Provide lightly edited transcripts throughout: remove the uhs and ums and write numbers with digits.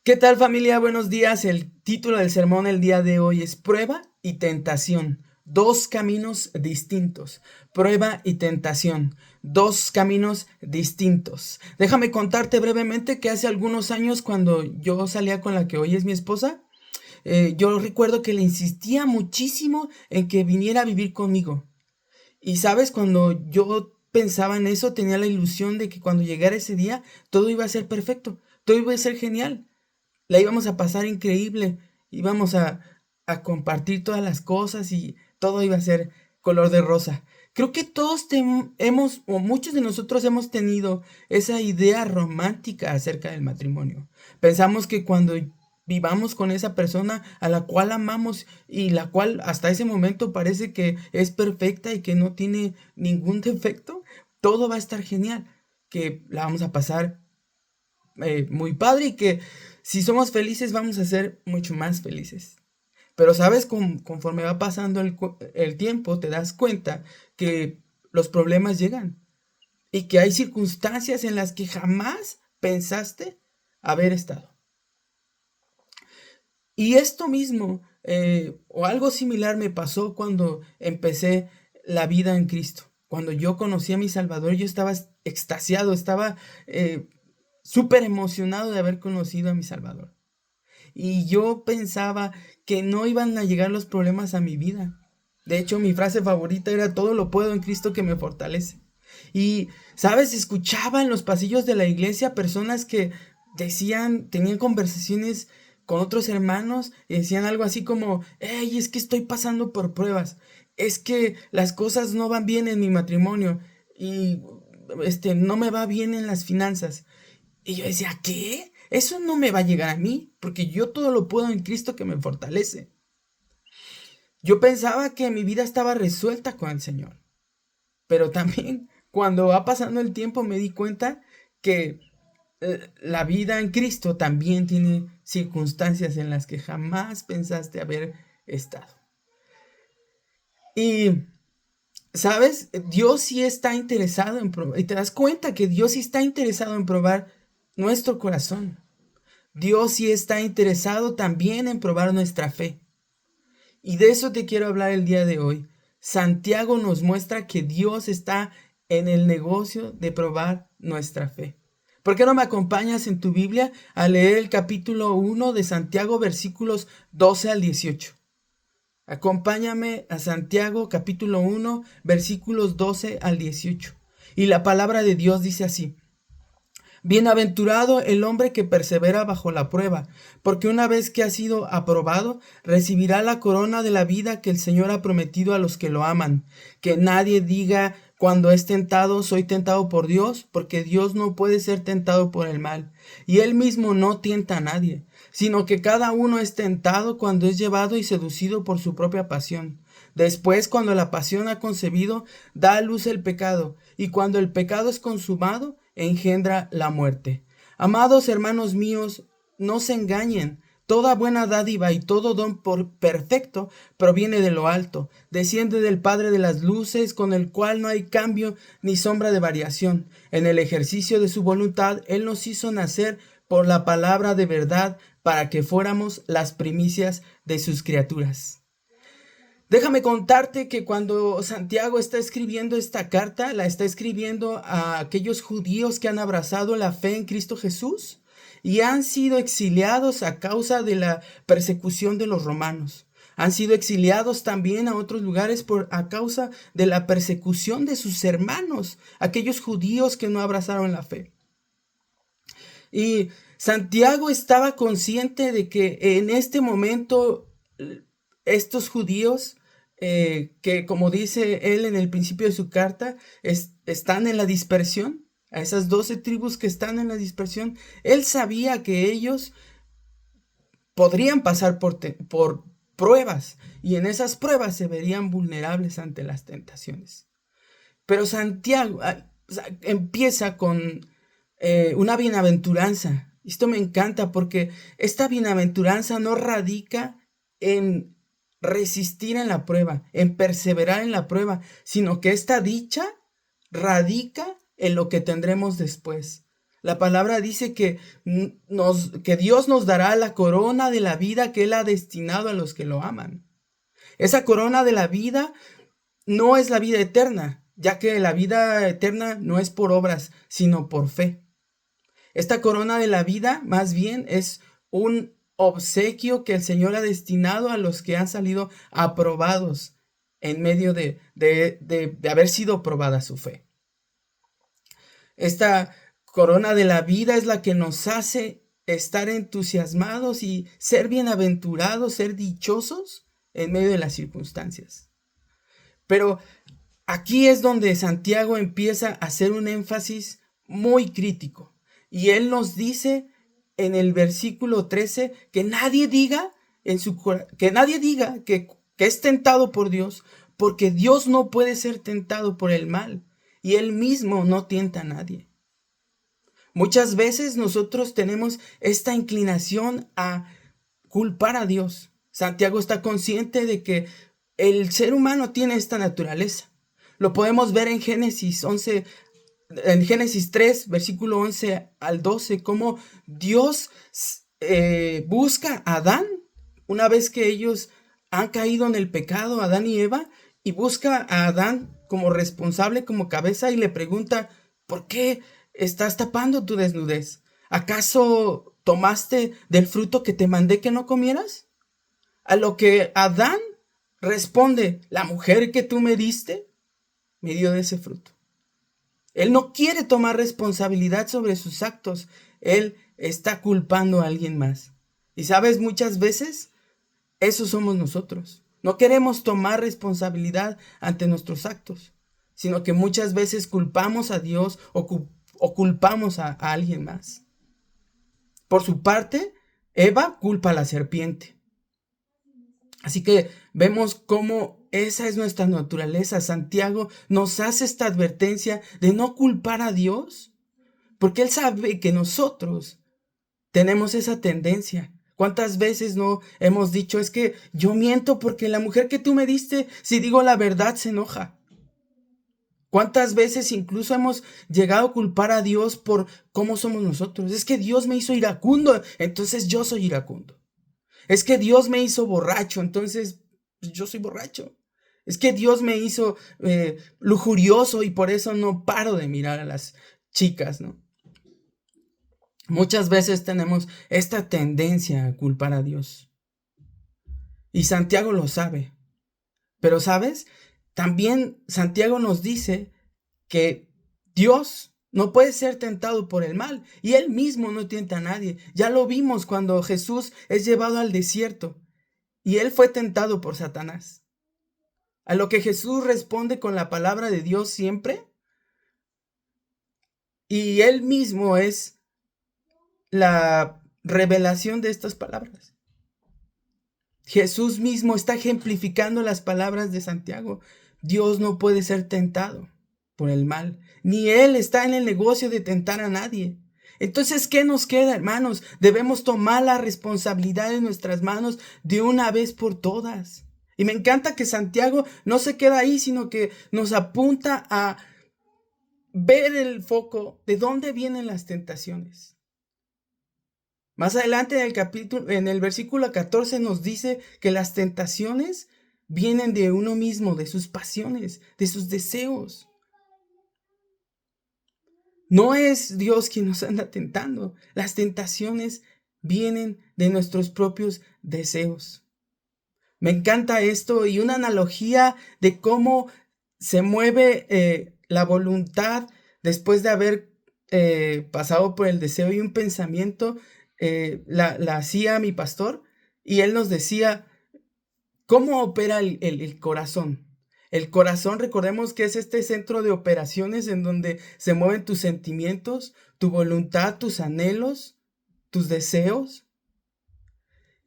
¿Qué tal, familia? Buenos días. El título del sermón el día de hoy es Prueba y Tentación. Dos caminos distintos. Prueba y tentación. Dos caminos distintos. Déjame contarte brevemente que hace algunos años, cuando yo salía con la que hoy es mi esposa, yo recuerdo que le insistía muchísimo en que viniera a vivir conmigo. Y sabes, cuando yo pensaba en eso, tenía la ilusión de que cuando llegara ese día, todo iba a ser perfecto, todo iba a ser genial. La íbamos a pasar increíble, íbamos a compartir todas las cosas y todo iba a ser color de rosa. Creo que todos hemos, o muchos de nosotros hemos tenido esa idea romántica acerca del matrimonio. Pensamos que cuando vivamos con esa persona a la cual amamos y la cual hasta ese momento parece que es perfecta y que no tiene ningún defecto, todo va a estar genial, que la vamos a pasar muy padre y que si somos felices vamos a ser mucho más felices. Pero sabes, conforme va pasando el tiempo, te das cuenta que los problemas llegan y que hay circunstancias en las que jamás pensaste haber estado. Y esto mismo, o algo similar, me pasó cuando empecé la vida en Cristo. Cuando yo conocí a mi Salvador, yo estaba extasiado, estaba súper emocionado de haber conocido a mi Salvador. Y yo pensaba que no iban a llegar los problemas a mi vida. De hecho, mi frase favorita era: todo lo puedo en Cristo que me fortalece. Y, ¿sabes? Escuchaba en los pasillos de la iglesia personas que decían, tenían conversaciones con otros hermanos y decían algo así como: hey, es que estoy pasando por pruebas. Es que las cosas no van bien en mi matrimonio y no me va bien en las finanzas. Y yo decía, ¿qué? Eso no me va a llegar a mí, porque yo todo lo puedo en Cristo que me fortalece. Yo pensaba que mi vida estaba resuelta con el Señor, pero también cuando va pasando el tiempo me di cuenta que la vida en Cristo también tiene circunstancias en las que jamás pensaste haber estado. Y, ¿sabes? Dios sí está interesado en probar, y te das cuenta que Dios sí está interesado en probar nuestro corazón. Dios sí está interesado también en probar nuestra fe. Y de eso te quiero hablar el día de hoy. Santiago nos muestra que Dios está en el negocio de probar nuestra fe. ¿Por qué no me acompañas en tu Biblia a leer el capítulo 1 de Santiago, versículos 12 al 18? Acompáñame a Santiago capítulo 1, versículos 12 al 18. Y la palabra de Dios dice así: Bienaventurado el hombre que persevera bajo la prueba, porque una vez que ha sido aprobado, recibirá la corona de la vida que el Señor ha prometido a los que lo aman. Que nadie diga cuando es tentado, soy tentado por Dios, porque Dios no puede ser tentado por el mal, y Él mismo no tienta a nadie, sino que cada uno es tentado cuando es llevado y seducido por su propia pasión. Después, cuando la pasión ha concebido, da a luz el pecado, y cuando el pecado es consumado, engendra la muerte. Amados hermanos míos, no se engañen. Toda buena dádiva y todo don perfecto proviene de lo alto, desciende del Padre de las luces, con el cual no hay cambio ni sombra de variación. En el ejercicio de su voluntad, Él nos hizo nacer por la palabra de verdad, para que fuéramos las primicias de sus criaturas. Déjame contarte que cuando Santiago está escribiendo esta carta, la está escribiendo a aquellos judíos que han abrazado la fe en Cristo Jesús y han sido exiliados a causa de la persecución de los romanos. Han sido exiliados también a otros lugares a causa de la persecución de sus hermanos, aquellos judíos que no abrazaron la fe. Y Santiago estaba consciente de que en este momento estos judíos, que como dice él en el principio de su carta, están en la dispersión, a esas 12 tribus que están en la dispersión, él sabía que ellos podrían pasar por pruebas y en esas pruebas se verían vulnerables ante las tentaciones. Pero Santiago empieza con una bienaventuranza. Esto me encanta porque esta bienaventuranza no radica en resistir en la prueba, en perseverar en la prueba, sino que esta dicha radica en lo que tendremos después. La palabra dice que Dios nos dará la corona de la vida que Él ha destinado a los que lo aman. Esa corona de la vida no es la vida eterna, ya que la vida eterna no es por obras, sino por fe. Esta corona de la vida, más bien, es un obsequio que el Señor ha destinado a los que han salido aprobados en medio de haber sido probada su fe. Esta corona de la vida es la que nos hace estar entusiasmados y ser bienaventurados, ser dichosos en medio de las circunstancias. Pero aquí es donde Santiago empieza a hacer un énfasis muy crítico. Y él nos dice en el versículo 13 que nadie diga que es tentado por Dios, porque Dios no puede ser tentado por el mal y Él mismo no tienta a nadie. Muchas veces nosotros tenemos esta inclinación a culpar a Dios. Santiago está consciente de que el ser humano tiene esta naturaleza. Lo podemos ver en Génesis 3, versículo 11 al 12, cómo Dios busca a Adán una vez que ellos han caído en el pecado, Adán y Eva, y busca a Adán como responsable, como cabeza, y le pregunta: ¿por qué estás tapando tu desnudez? ¿Acaso tomaste del fruto que te mandé que no comieras? A lo que Adán responde: la mujer que tú me diste me dio de ese fruto. Él no quiere tomar responsabilidad sobre sus actos. Él está culpando a alguien más. Y sabes, muchas veces eso somos nosotros. No queremos tomar responsabilidad ante nuestros actos, sino que muchas veces culpamos a Dios o culpamos a alguien más. Por su parte, Eva culpa a la serpiente. Así que vemos cómo esa es nuestra naturaleza. Santiago nos hace esta advertencia de no culpar a Dios, porque Él sabe que nosotros tenemos esa tendencia. ¿Cuántas veces no hemos dicho: es que yo miento porque la mujer que tú me diste, si digo la verdad, se enoja? ¿Cuántas veces incluso hemos llegado a culpar a Dios por cómo somos nosotros? Es que Dios me hizo iracundo, entonces yo soy iracundo. Es que Dios me hizo borracho, entonces yo soy borracho. Es que Dios me hizo lujurioso y por eso no paro de mirar a las chicas, ¿no? Muchas veces tenemos esta tendencia a culpar a Dios. Y Santiago lo sabe. Pero, ¿sabes? También Santiago nos dice que Dios no puede ser tentado por el mal y Él mismo no tienta a nadie. Ya lo vimos cuando Jesús es llevado al desierto y Él fue tentado por Satanás. A lo que Jesús responde con la palabra de Dios siempre. Y Él mismo es la revelación de estas palabras. Jesús mismo está ejemplificando las palabras de Santiago. Dios no puede ser tentado por el mal, ni Él está en el negocio de tentar a nadie. Entonces, ¿qué nos queda, hermanos? Debemos tomar la responsabilidad en nuestras manos de una vez por todas. Y me encanta que Santiago no se queda ahí, sino que nos apunta a ver el foco de dónde vienen las tentaciones. Más adelante en el versículo 14 nos dice que las tentaciones vienen de uno mismo, de sus pasiones, de sus deseos. No es Dios quien nos anda tentando. Las tentaciones vienen de nuestros propios deseos. Me encanta esto y una analogía de cómo se mueve la voluntad después de haber pasado por el deseo y un pensamiento. La hacía mi pastor y él nos decía cómo opera el corazón. El corazón, recordemos que es este centro de operaciones en donde se mueven tus sentimientos, tu voluntad, tus anhelos, tus deseos.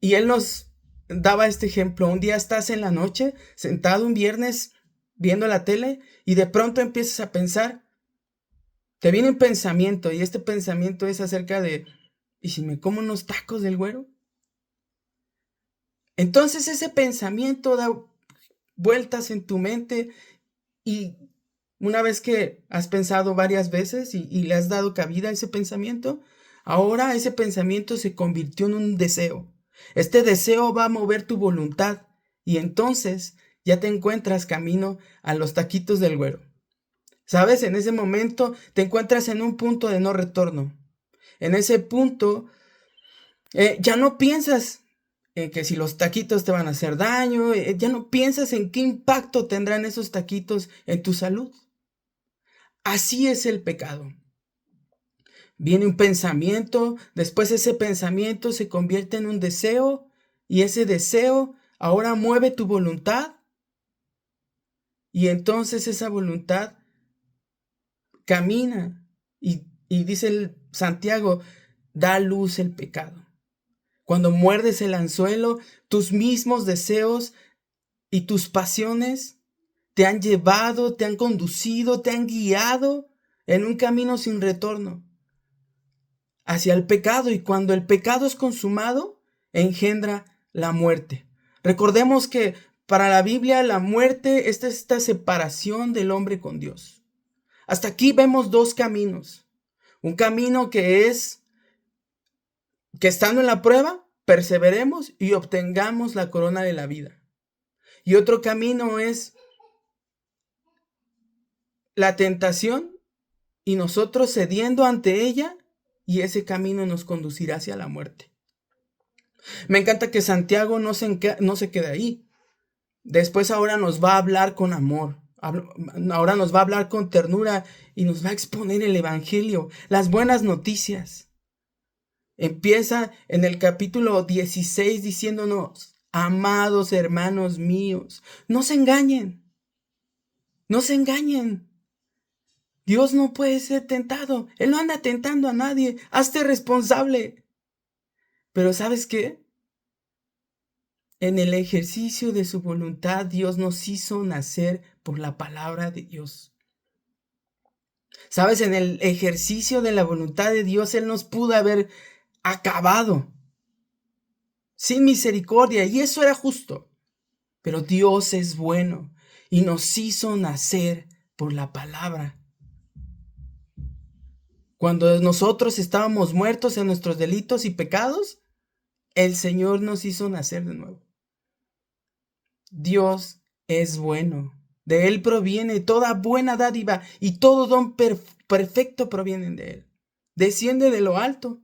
Y él nos daba este ejemplo. Un día estás en la noche, sentado un viernes, viendo la tele, y de pronto empiezas a pensar, te viene un pensamiento, y este pensamiento es acerca de: ¿y si me como unos tacos del Güero? Entonces ese pensamiento da vueltas en tu mente y Una vez que has pensado varias veces y le has dado cabida a ese pensamiento, ahora ese pensamiento se convirtió en un deseo. Este deseo va a mover tu voluntad y entonces ya te encuentras camino a los taquitos del güero. ¿Sabes? En ese momento te encuentras en un punto de no retorno. En ese punto ya no piensas en que si los taquitos te van a hacer daño, ya no piensas en qué impacto tendrán esos taquitos en tu salud. Así es el pecado. Viene un pensamiento, después ese pensamiento se convierte en un deseo y ese deseo ahora mueve tu voluntad y entonces esa voluntad camina y dice el Santiago, da a luz el pecado. Cuando muerdes el anzuelo, tus mismos deseos y tus pasiones te han llevado, te han conducido, te han guiado en un camino sin retorno hacia el pecado, y cuando el pecado es consumado, engendra la muerte. Recordemos que para la Biblia la muerte es esta separación del hombre con Dios. Hasta aquí vemos dos caminos. Un camino que es que estando en la prueba, perseveremos y obtengamos la corona de la vida. Y otro camino es la tentación y nosotros cediendo ante ella, y ese camino nos conducirá hacia la muerte. Me encanta que Santiago no se quede ahí. Después ahora nos va a hablar con amor. Ahora nos va a hablar con ternura y nos va a exponer el evangelio, las buenas noticias. Empieza en el capítulo 16 diciéndonos, amados hermanos míos, no se engañen. No se engañen. Dios no puede ser tentado. Él no anda tentando a nadie. Hazte responsable. Pero ¿sabes qué? En el ejercicio de su voluntad, Dios nos hizo nacer por la palabra de Dios. ¿Sabes? En el ejercicio de la voluntad de Dios, Él nos pudo haber acabado sin misericordia, y eso era justo. Pero Dios es bueno y nos hizo nacer por la palabra. Cuando nosotros estábamos muertos en nuestros delitos y pecados, el Señor nos hizo nacer de nuevo. Dios es bueno. De Él proviene toda buena dádiva y todo don perfecto provienen de Él. Desciende de lo alto.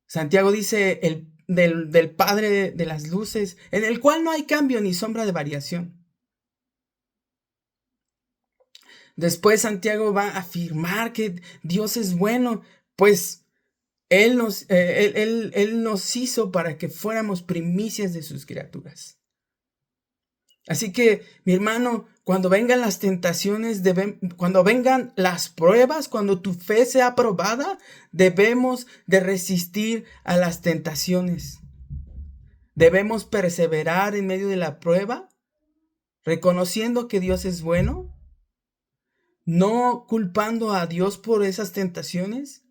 Santiago dice del Padre de las luces, en el cual no hay cambio ni sombra de variación. Después Santiago va a afirmar que Dios es bueno, pues Él nos hizo para que fuéramos primicias de sus criaturas. Así que, mi hermano, cuando vengan las tentaciones, cuando vengan las pruebas, cuando tu fe sea probada, debemos de resistir a las tentaciones. Debemos perseverar en medio de la prueba, reconociendo que Dios es bueno, no culpando a Dios por esas tentaciones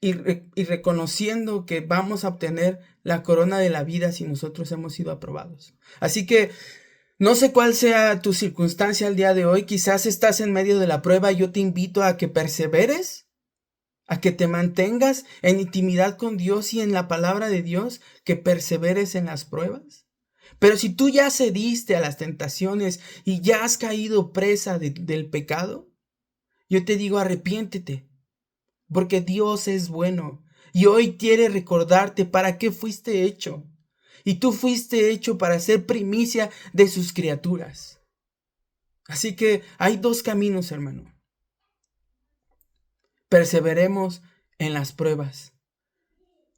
y reconociendo que vamos a obtener la corona de la vida si nosotros hemos sido aprobados. Así que no sé cuál sea tu circunstancia el día de hoy. Quizás estás en medio de la prueba. Yo te invito a que perseveres, a que te mantengas en intimidad con Dios y en la palabra de Dios, que perseveres en las pruebas. Pero si tú ya cediste a las tentaciones y ya has caído presa del pecado, yo te digo, arrepiéntete, porque Dios es bueno y hoy quiere recordarte para qué fuiste hecho. Y tú fuiste hecho para ser primicia de sus criaturas. Así que hay dos caminos, hermano. Perseveremos en las pruebas.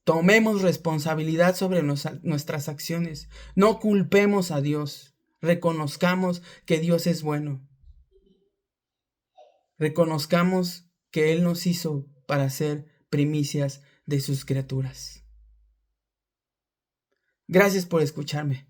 Tomemos responsabilidad sobre nuestras acciones. No culpemos a Dios. Reconozcamos que Dios es bueno. Reconozcamos que Él nos hizo para ser primicias de sus criaturas. Gracias por escucharme.